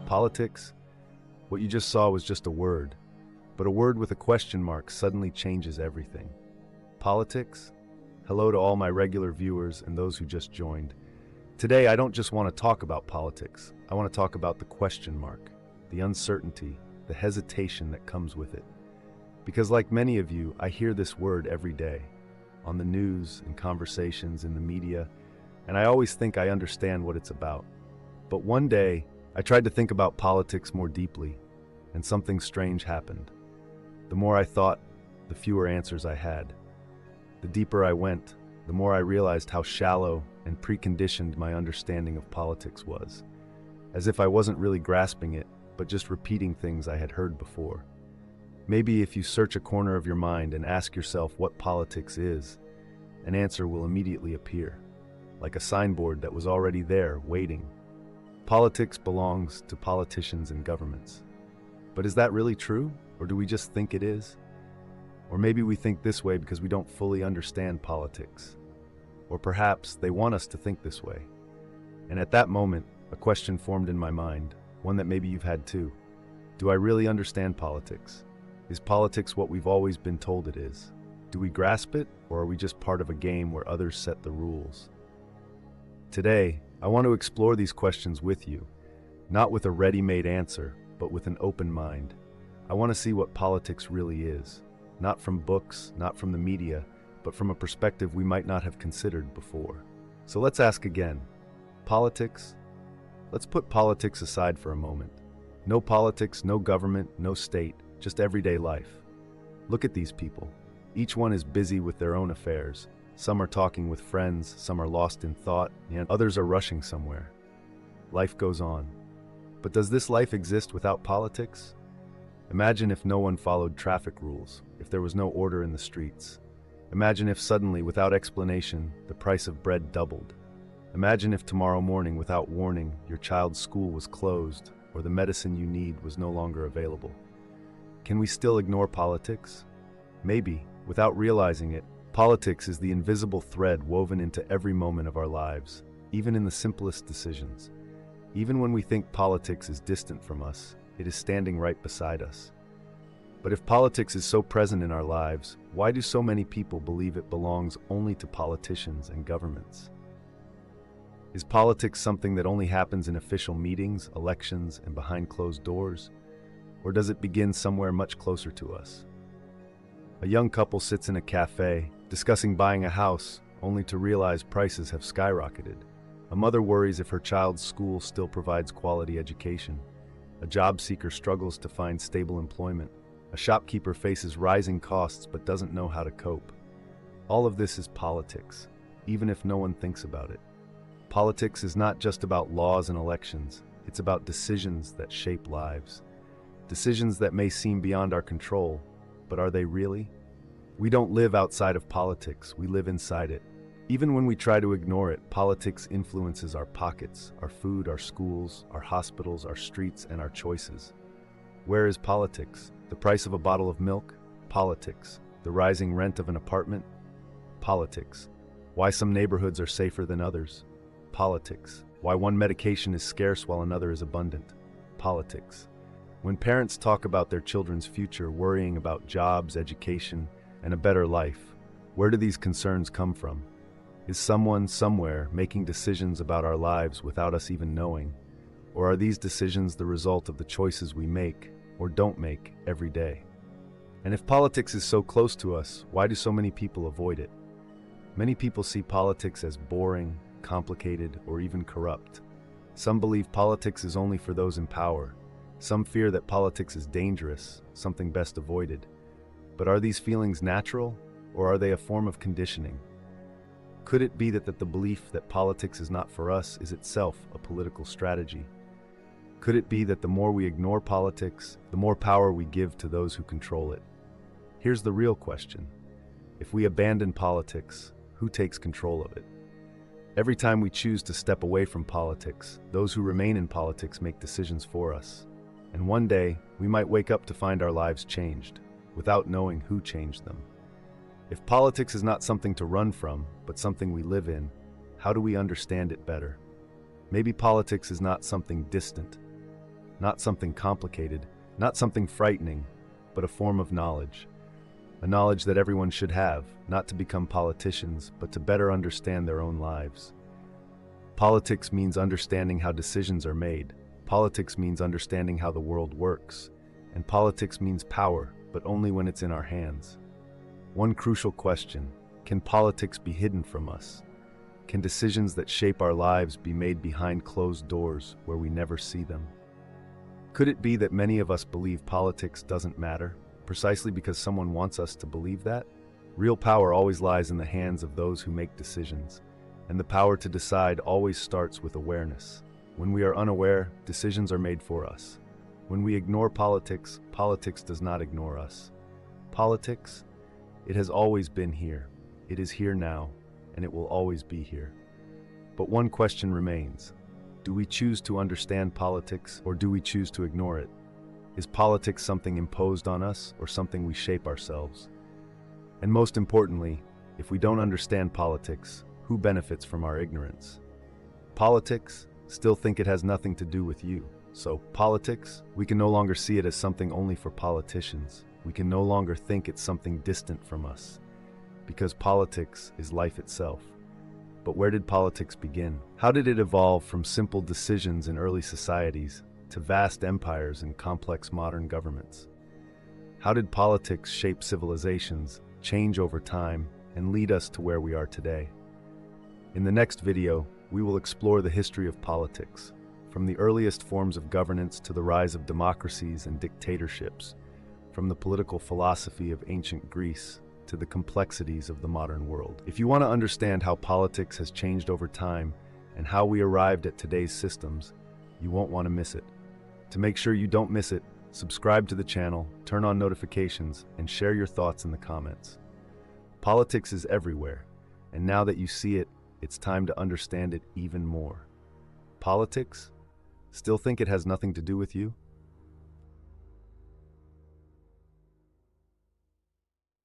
Politics? What you just saw was just a word, but a word with a question mark suddenly changes everything. Politics? Hello to all my regular viewers and those who just joined. Today, I don't just want to talk about politics. I want to talk about the question mark, the uncertainty, the hesitation that comes with it. Because like many of you, I hear this word every day, on the news, in conversations, in the media, and I always think I understand what it's about. But one day, I tried to think about politics more deeply, and something strange happened. The more I thought, the fewer answers I had. The deeper I went, the more I realized how shallow and preconditioned my understanding of politics was, as if I wasn't really grasping it, but just repeating things I had heard before. Maybe if you search a corner of your mind and ask yourself what politics is, an answer will immediately appear, like a signboard that was already there, waiting. Politics belongs to politicians and governments. But is that really true, or do we just think it is? Or maybe we think this way because we don't fully understand politics. Or perhaps they want us to think this way. And at that moment, a question formed in my mind, one that maybe you've had too. Do I really understand politics? Is politics what we've always been told it is? Do we grasp it, or are we just part of a game where others set the rules? Today, I want to explore these questions with you, not with a ready-made answer, but with an open mind. I want to see what politics really is, not from books, not from the media, but from a perspective we might not have considered before. So let's ask again. Politics? Let's put politics aside for a moment. No politics, no government, no state, just everyday life. Look at these people. Each one is busy with their own affairs. Some are talking with friends, some are lost in thought, and others are rushing somewhere. Life goes on. But does this life exist without politics? Imagine if no one followed traffic rules, if there was no order in the streets. Imagine if suddenly, without explanation, the price of bread doubled. Imagine if tomorrow morning, without warning, your child's school was closed, or the medicine you need was no longer available. Can we still ignore politics? Maybe, without realizing it. Politics is the invisible thread woven into every moment of our lives, even in the simplest decisions. Even when we think politics is distant from us, it is standing right beside us. But if politics is so present in our lives, why do so many people believe it belongs only to politicians and governments? Is politics something that only happens in official meetings, elections, and behind closed doors? Or does it begin somewhere much closer to us? A young couple sits in a cafe, discussing buying a house, only to realize prices have skyrocketed. A mother worries if her child's school still provides quality education. A job seeker struggles to find stable employment. A shopkeeper faces rising costs but doesn't know how to cope. All of this is politics, even if no one thinks about it. Politics is not just about laws and elections. It's about decisions that shape lives. Decisions that may seem beyond our control, but are they really? We don't live outside of politics, we live inside it. Even when we try to ignore it, politics influences our pockets, our food, our schools, our hospitals, our streets, and our choices. Where is politics? The price of a bottle of milk? Politics. The rising rent of an apartment? Politics. Why some neighborhoods are safer than others? Politics. Why one medication is scarce while another is abundant? Politics. When parents talk about their children's future, worrying about jobs, education, and a better life, where do these concerns come from? Is someone somewhere making decisions about our lives without us even knowing? Or are these decisions the result of the choices we make or don't make every day? And if politics is so close to us, why do so many people avoid it? Many people see politics as boring, complicated, or even corrupt. Some believe politics is only for those in power. Some fear that politics is dangerous, something best avoided. But are these feelings natural, or are they a form of conditioning? Could it be that the belief that politics is not for us is itself a political strategy? Could it be that the more we ignore politics, the more power we give to those who control it? Here's the real question. If we abandon politics, who takes control of it? Every time we choose to step away from politics, those who remain in politics make decisions for us. And one day, we might wake up to find our lives changed, without knowing who changed them. If politics is not something to run from, but something we live in, how do we understand it better? Maybe politics is not something distant. not something complicated, not something frightening, but a form of knowledge. A knowledge that everyone should have, not to become politicians, but to better understand their own lives. Politics means understanding how decisions are made. Politics means understanding how the world works. And politics means power, but only when it's in our hands. One crucial question: can politics be hidden from us? Can decisions that shape our lives be made behind closed doors where we never see them? Could it be that many of us believe politics doesn't matter, precisely because someone wants us to believe that? Real power always lies in the hands of those who make decisions, and the power to decide always starts with awareness. When we are unaware, decisions are made for us. When we ignore politics, politics does not ignore us. Politics, it has always been here. It is here now, and it will always be here. But one question remains: do we choose to understand politics, or do we choose to ignore it? Is politics something imposed on us, or something we shape ourselves? And most importantly, if we don't understand politics, who benefits from our ignorance? Politics, still think it has nothing to do with you. So, politics, we can no longer see it as something only for politicians. We can no longer think it's something distant from us, because politics is life itself. But where did politics begin? How did it evolve from simple decisions in early societies to vast empires and complex modern governments? How did politics shape civilizations, change over time, and lead us to where we are today? In the next video, we will explore the history of politics, from the earliest forms of governance to the rise of democracies and dictatorships, from the political philosophy of ancient Greece to the complexities of the modern world. If you want to understand how politics has changed over time and how we arrived at today's systems, you won't want to miss it. To make sure you don't miss it, subscribe to the channel, turn on notifications, and share your thoughts in the comments. Politics is everywhere, and now that you see it, it's time to understand it even more. Politics? Still think it has nothing to do with you?